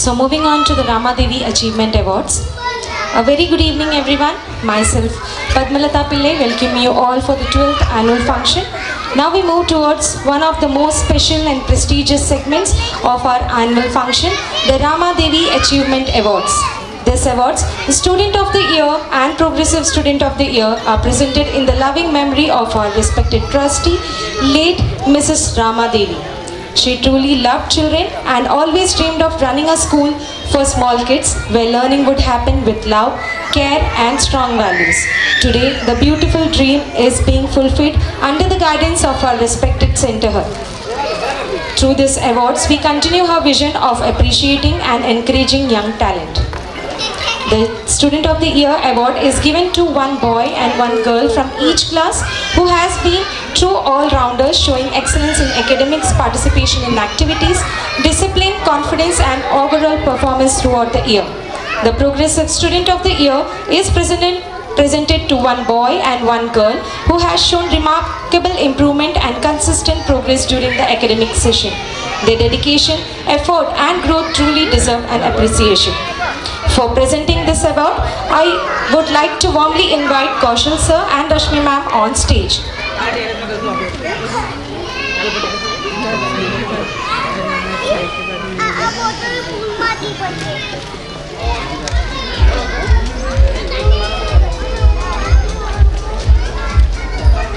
So moving on to the Ramadevi Achievement Awards. A very good evening everyone. Myself Padmalata Pillai welcome you all for the 12th annual function. Now we move towards one of the most special and prestigious segments of our annual function, the Ramadevi Achievement Awards. These awards, the Student of the Year and Progressive Student of the Year, are presented in the loving memory of our respected trustee, late Mrs. Ramadevi. She truly loved children and always dreamed of running a school for small kids where learning would happen with love, care and strong values. Today, the beautiful dream is being fulfilled under the guidance of our respected center head. Through these awards, we continue her vision of appreciating and encouraging young talent. The Student of the Year award is given to one boy and one girl from each class who has been true all-rounders showing excellence in academics, participation in activities, discipline, confidence and overall performance throughout the year. The Progressive Student of the Year is presented to one boy and one girl who has shown remarkable improvement and consistent progress during the academic session. Their dedication, effort and growth truly deserve an appreciation. For presenting this award, I would like to warmly invite Kaushal sir and Rashmi ma'am on stage.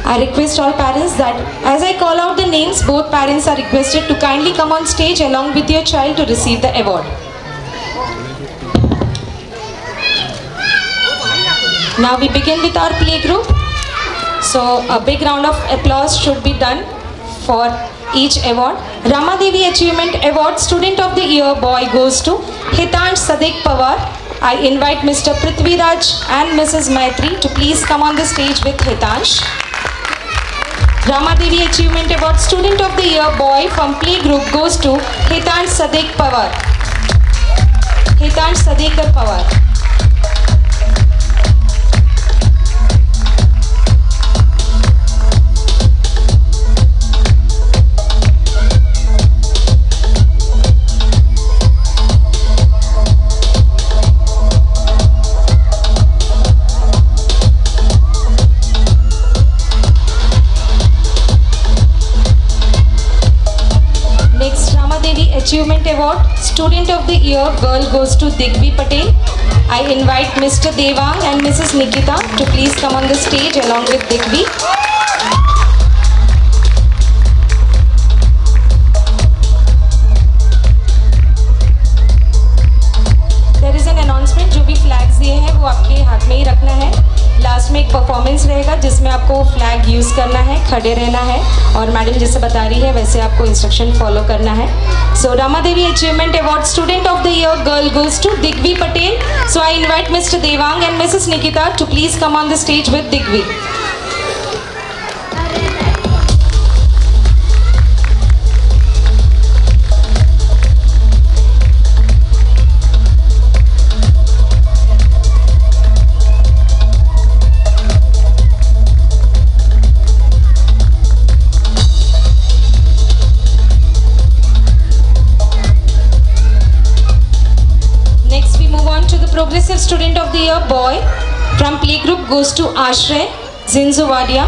I request all parents that as I call out the names, both parents are requested to kindly come on stage along with your child to receive the award. Now we begin with our play group. So a big round of applause should be done for each award. Ramadevi Achievement Award Student of the Year boy goes to Hitansh Sadiq Pawar. I invite Mr. Prithviraj and Mrs. Maitri to please come on the stage with Hitansh. Ramadevi Achievement Award Student of the Year boy from play group goes to Hitansh Sadiq Pawar. Hitansh Sadiq Pawar. Achievement Award Student of the Year girl goes to Digvi Patel. I invite Mr. Devang and Mrs. Nikita to please come on the stage along with Digvi. There is an announcement, जो भी flags दिए हैं वो आपके हाथ में ही रखना है. लास्ट में एक परफॉर्मेंस रहेगा जिसमें आपको फ्लैग यूज़ करना है, खड़े रहना है और मैडम जैसे बता रही है वैसे आपको इंस्ट्रक्शन फॉलो करना है. सो Ramadevi Achievement Award Student of the Year girl goes to Digvi Patel. So I invite Mr. Devang and Mrs. Nikita to please come on the stage with Digvi. Progressive Student of the Year boy from playgroup goes to Ashray Zinzuwadia,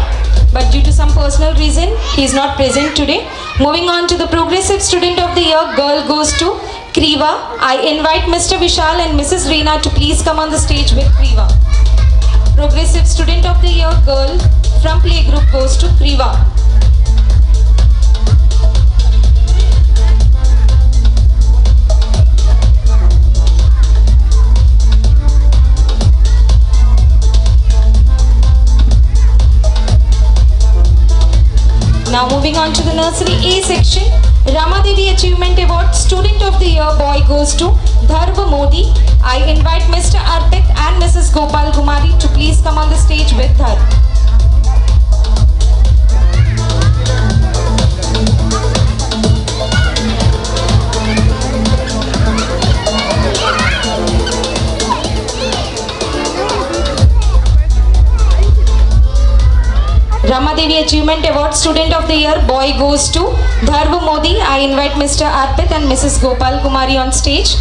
but due to some personal reason he is not present today. Moving on to the Progressive Student of the Year girl goes to Kriva. I invite Mr. Vishal and Mrs. Reena to please come on the stage with Kriva. Progressive Student of the Year girl from playgroup goes to Kriva. Now moving on to the Nursery A section, Ramadevi Achievement Award Student of the Year boy goes to Dharva Modi. I invite Mr. Arpit and Mrs. Gopal Kumari to please come on the stage with her. Ramadevi Achievement Award Student of the Year boy goes to Dharva Modi. I invite Mr. Arpit and Mrs. Gopal Kumari on stage.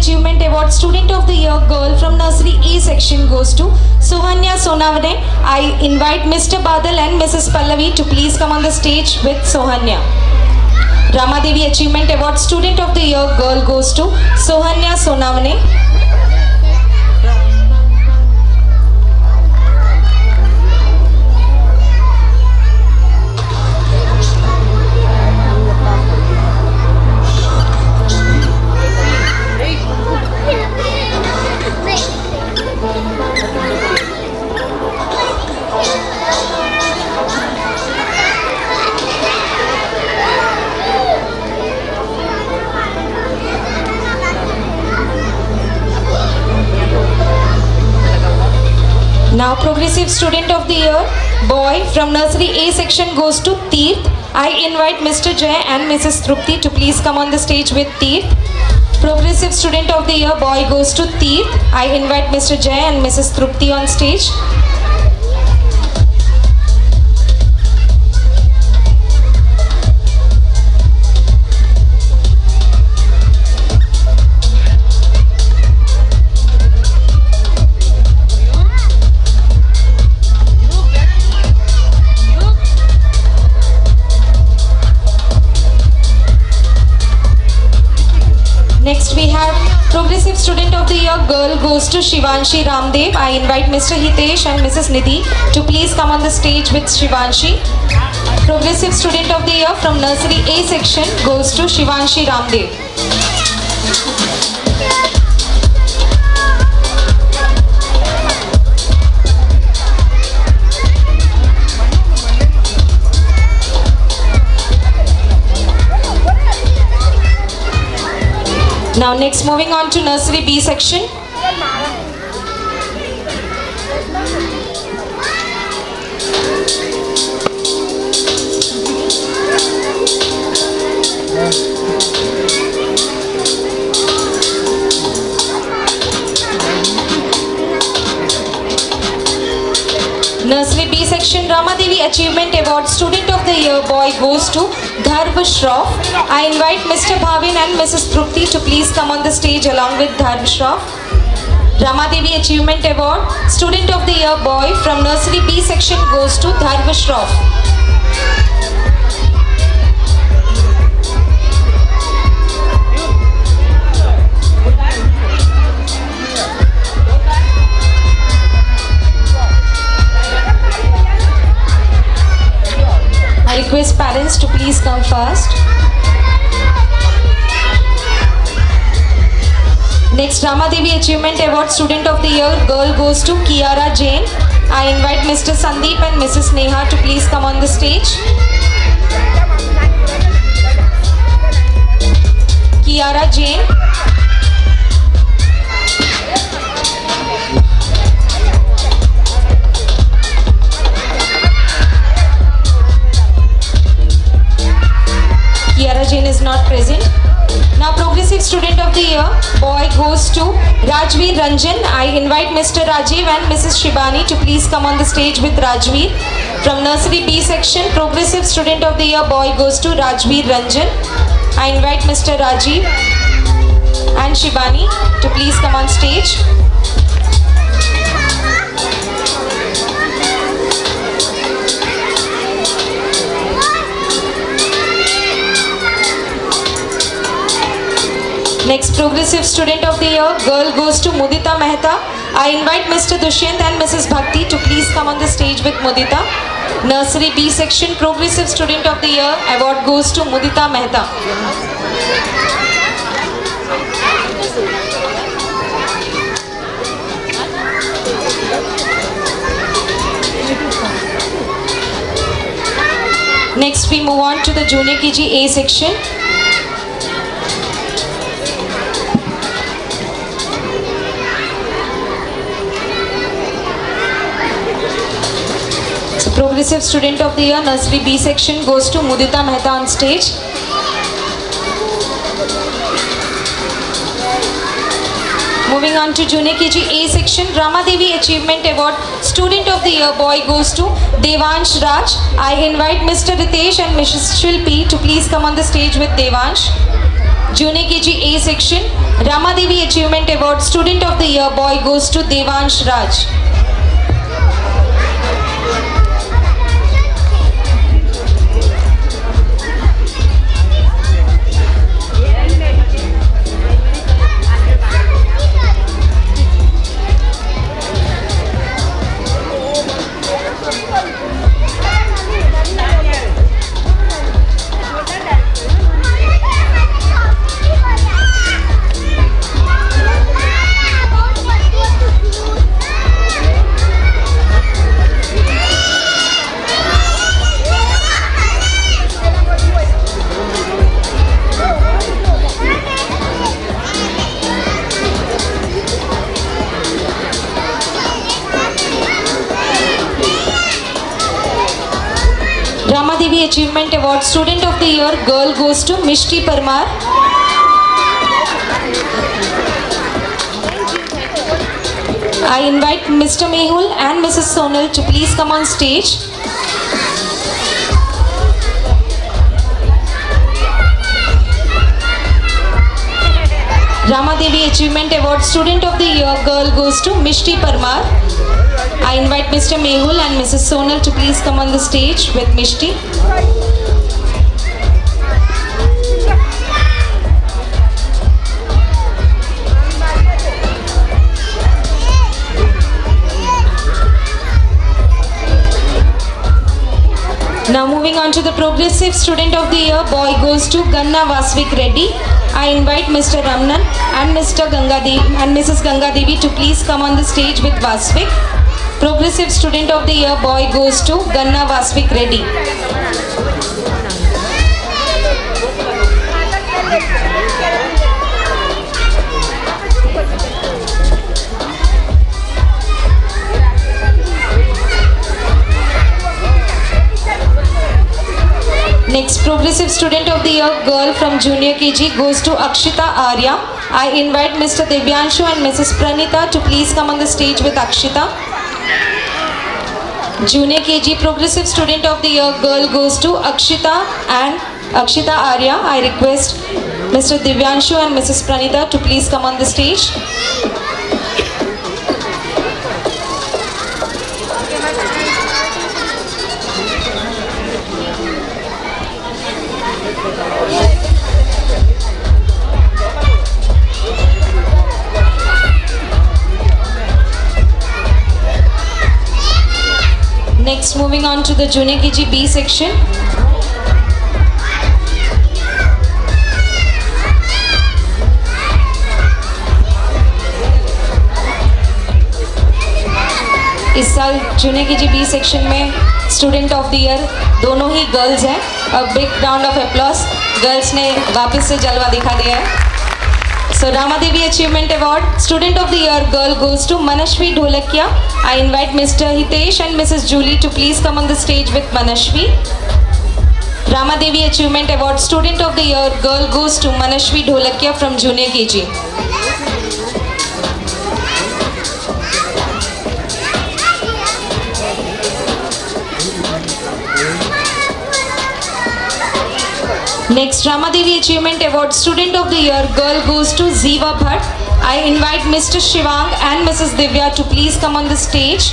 Achievement Award Student of the Year Girl from Nursery A section goes to Suhanya Sonavane. I invite Mr. Badal and Mrs. Pallavi to please come on the stage with Sohanya. Ramadevi Achievement Award Student of the Year Girl goes to Sohanya Sonavane. Now Progressive Student of the Year Boy from Nursery A section goes to Teerth. I invite Mr. Jay and Mrs. Trupti to please come on the stage with Teerth. Progressive Student of the Year Boy goes to Teerth. I invite Mr. Jay and Mrs. Trupti on stage. Next we have Progressive Student of the Year Girl goes to Shivanshi Ramdev. I invite Mr. Hitesh and Mrs. Nidhi to please come on the stage with Shivanshi. Progressive Student of the Year from Nursery A section goes to Shivanshi Ramdev. Now next moving on to Nursery B section. Nursery B section Ramadevi Achievement Award Student of the Year Boy goes to Dharv Shroff. I invite Mr. Bhavin and Mrs. Trupti to please come on the stage along with Dharv Shroff. Ramadevi Achievement Award Student of the Year Boy from Nursery B section goes to Dharv Shroff. I request parents to please come first. Next Ramadevi Achievement Award Student of the Year Girl goes to Kiara Jain. I invite Mr. Sandeep and Mrs. Neha to please come on the stage. Kiara Jain. Kiara Jain is not present. Now Progressive Student of the Year Boy goes to Rajveer Ranjan. I invite Mr. Rajiv and Mrs. Shibani to please come on the stage with Rajveer. From Nursery B section, Progressive Student of the Year Boy goes to Rajveer Ranjan. I invite Mr. Rajiv and Shibani to please come on stage. Next Progressive Student of the Year Girl goes to Mudita Mehta. I invite Mr. Dushyant and Mrs. Bhakti to please come on the stage with Mudita. Nursery B section Progressive Student of the Year Award goes to Mudita Mehta. Next we move on to the Junior KG A section. Progressive Student of the Year Nursery B section goes to Mudita Mehta on stage. Moving on to Junior KG A section, Ramadevi Achievement Award Student of the Year Boy goes to Devansh Raj. I invite Mr. Ritesh and Mrs. Shilpi to please come on the stage with Devansh. Junior KG A section, Ramadevi Achievement Award Student of the Year boy goes to Devansh Raj. Ramadevi Achievement Award Student of the Year girl goes to Mishti Parmar. I invite Mr. Mehul and Mrs. Sonal to please come on stage. Ramadevi Achievement Award Student of the Year girl goes to Mishti Parmar. I invite Mr. Mehul and Mrs. Sonal to please come on the stage with Mishti. Now moving on to the Progressive Student of the Year boy goes to Ganna Vasvik Reddy. I invite Mr. Ramnan and Mr. Gangadevi and Mrs. Gangadevi to please come on the stage with Vasvik. Progressive Student of the Year boy goes to Ganna Vasvik Reddy. Next Progressive Student of the Year girl from Junior KG goes to Akshita Arya. I invite Mr. Devyanshu and Mrs. Pranita to please come on the stage with Akshita. Junior KG Progressive Student of the Year girl goes to Akshita and Akshita Arya. I request Mr. Devyanshu and Mrs. Pranita to please come on the stage. Next, moving on to the Junior KG B section. इस साल junior KG B section में student of the year दोनों ही girls हैं. A big round of applause. Girls ने वापस से जलवा दिखा दिया है. So Ramadevi Achievement Award Student of the Year girl goes to Manashvi Dholakya. I invite Mr. Hitesh and Mrs. Julie to please come on the stage with Manashvi. Ramadevi Achievement Award Student of the Year girl goes to Manashvi Dholakya from Junior KG. Next, Ramadevi Achievement Award Student of the Year girl goes to Ziva Bhatt. I invite Mr. Shivang and Mrs. Divya to please come on the stage.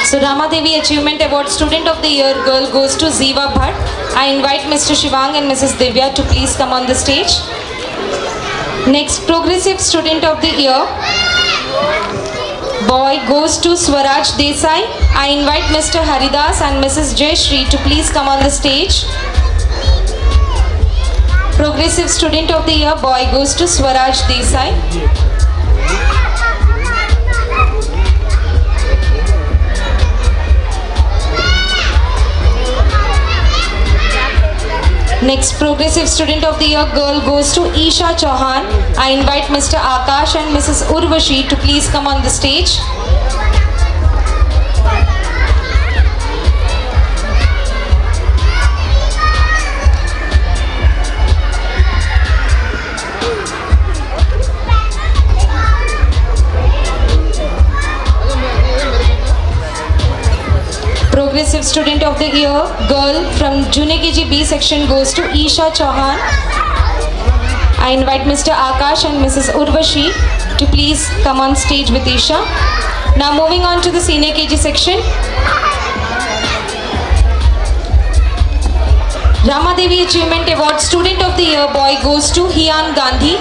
So Ramadevi Achievement Award Student of the Year girl goes to Ziva Bhatt. I invite Mr. Shivang and Mrs. Divya to please come on the stage. Next, Progressive Student of the Year boy goes to Swaraj Desai. I invite Mr. Haridas and Mrs. Jayashri to please come on the stage. Progressive Student of the Year boy goes to Swaraj Desai. Next Progressive Student of the Year girl goes to Isha Chauhan. I invite Mr. Akash and Mrs. Urvashi to please come on the stage. Progressive Student of the Year girl from Junior KG B section goes to Isha Chauhan. I invite Mr. Akash and Mrs. Urvashi to please come on stage with Isha. Now moving on to the Senior KG section. Ramadevi Achievement Award Student of the Year boy goes to Hian Gandhi.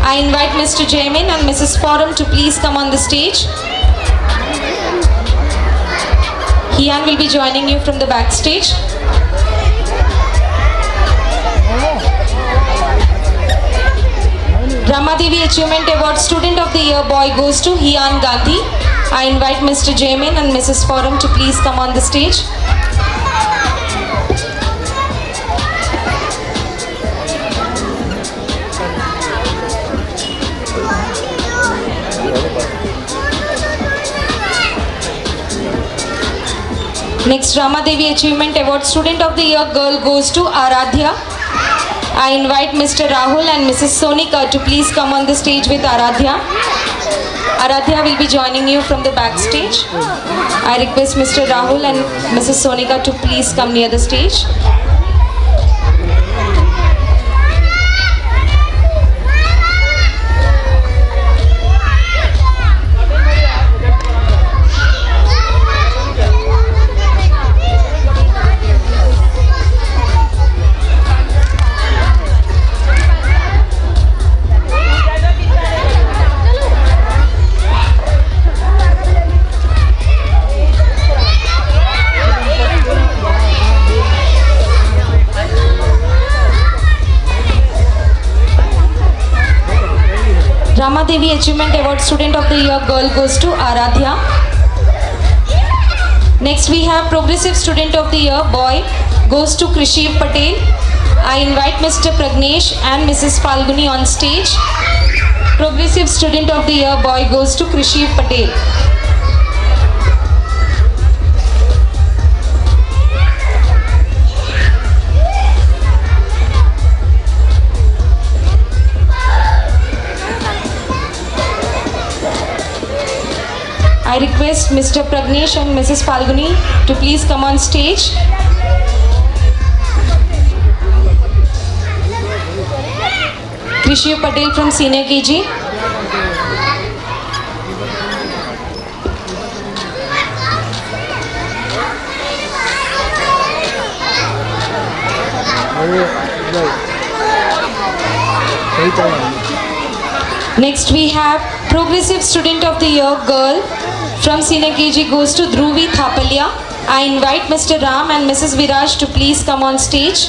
I invite Mr. Jaimin and Mrs. Forum to please come on the stage. Hian will be joining you from the backstage. Ramadevi Achievement Award Student of the Year boy goes to Hian Gandhi. I invite Mr. Jaimin and Mrs. Forum to please come on the stage. Next Ramadevi Achievement Award Student of the Year girl goes to Aradhya. I invite Mr. Rahul and Mrs. Sonika to please come on the stage with Aradhya. Aradhya will be joining you from the backstage. I request Mr. Rahul and Mrs. Sonika to please come near the stage. Ramadevi Achievement Award Student of the Year girl goes to Aradhya. Next we have Progressive Student of the Year boy goes to Krishiv Patel. I invite Mr. Pragnesh and Mrs. Falguni on stage. Progressive Student of the Year boy goes to Krishiv Patel. I request Mr. Pragnesh and Mrs. Falguni to please come on stage. Krishiv Patel from Senior KG. Next we have Progressive Student of the Year girl from Senior KG goes to Dhruvi Thapalya. I invite Mr. Ram and Mrs. Viraj to please come on stage.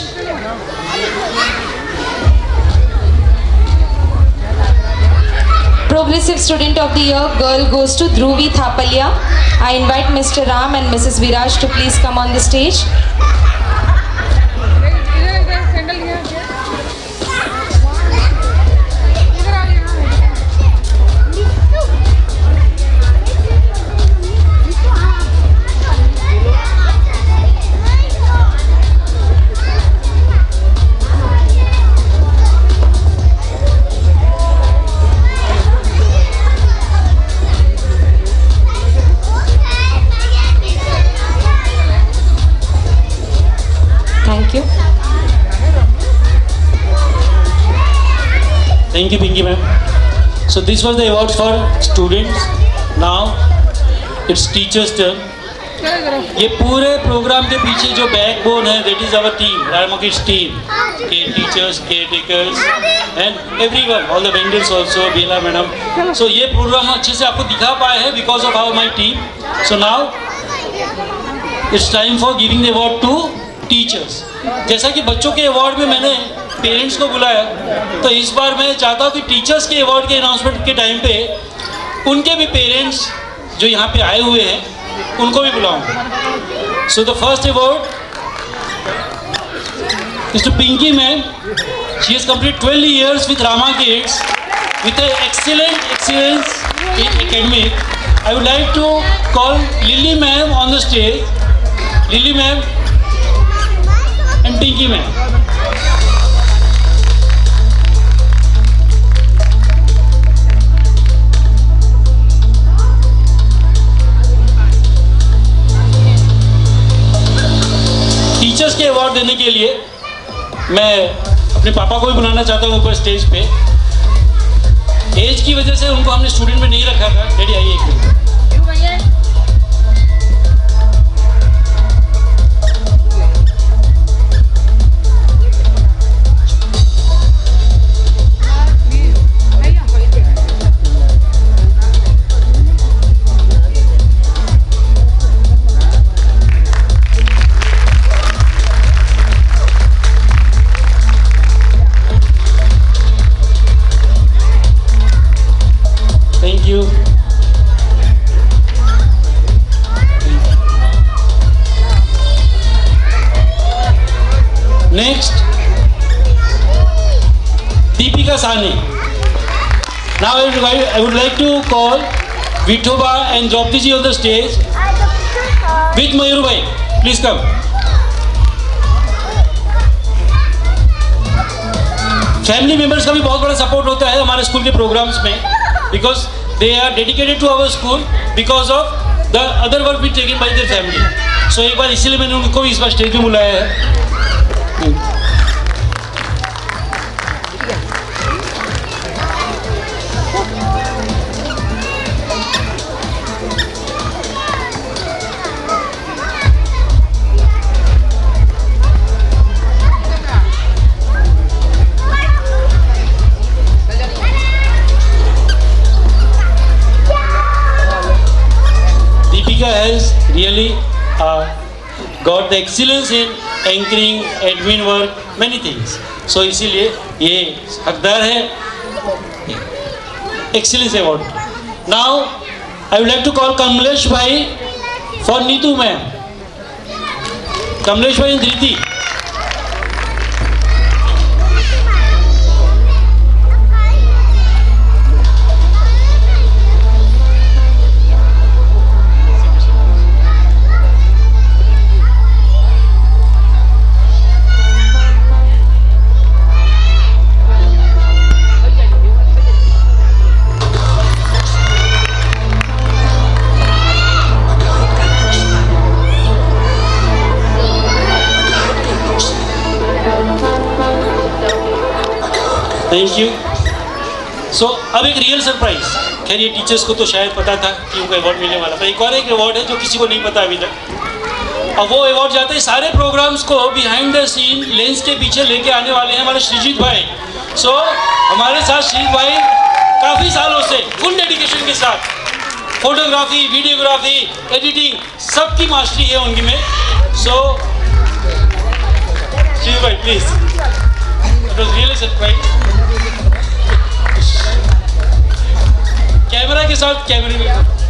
Progressive Student of the Year girl goes to Dhruvi Thapalya. I invite Mr. Ram and Mrs. Viraj to please come on the stage. Thank you, Pinky ma'am. So this was the awards for students. Now it's teachers' turn. ये पूरे programme के पीछे जो backbone है, that is our team, Rama Kids team, teachers, caretakers, and everyone, all the vendors also, Bela madam. So ये programme अच्छे से आपको दिखा पाए हैं because of our my team. So now it's time for giving the award to teachers. जैसा कि बच्चों के अवार्ड में मैंने पेरेंट्स को बुलाया, तो इस बार मैं चाहता हूँ कि टीचर्स के अवार्ड के अनाउंसमेंट के टाइम पे उनके भी पेरेंट्स जो यहाँ पे आए हुए हैं उनको भी बुलाऊँ. So the first award is to Pinky ma'am. She has completed 12 years with Rama Kids with an excellence in academic. I would like to call Lily ma'am on the stage. Lily ma'am and Pinky ma'am. Teachers के award देने के लिए मैं अपने पापा को भी बुलाना चाहता हूँ ऊपर स्टेज पे। एज की वजह से उनको हमने स्टूडेंट में नहीं रखा था। डैडी आइए एक minute. Thank you. Next, Deepika Sani. Now I would like to call Vithoba and Draupadi ji on the stage with Mayur bhai. Please come. Family members का भी बहुत बड़ा सपोर्ट होता है हमारे स्कूल के प्रोग्राम्स में, because they are dedicated to our school because of the other work we taken by their family. So एक बार इसीलिए मैंने उनको भी इस बार स्टेज पे बुलाया है। Has really got the excellence in anchoring, admin work, many things. So इसीलिए ये हकदार है excellence award. Now I would like to call Kamlesh bhai for Neetu ma'am. Kamlesh bhai and Dhriti. Thank you. So अब एक real surprise. खैर ये teachers को तो शायद पता था कि उनको अवार्ड मिलने वाला था। एक और एक अवार्ड है जो किसी को नहीं पता अभी तक। अब वो अवार्ड जाते हैं सारे प्रोग्राम्स को बिहाइंड द सीन लेंस के पीछे लेके आने वाले हैं हमारे श्रीजीत भाई। सो हमारे साथ श्रीजीत भाई काफ़ी सालों से फुल डेडिकेशन के साथ फोटोग्राफी, वीडियोग्राफी, एडिटिंग सबकी मास्टरी है उनकी में। सो श्रीजीत भाई please, it was really surprise. Camera के साथ कैमरे में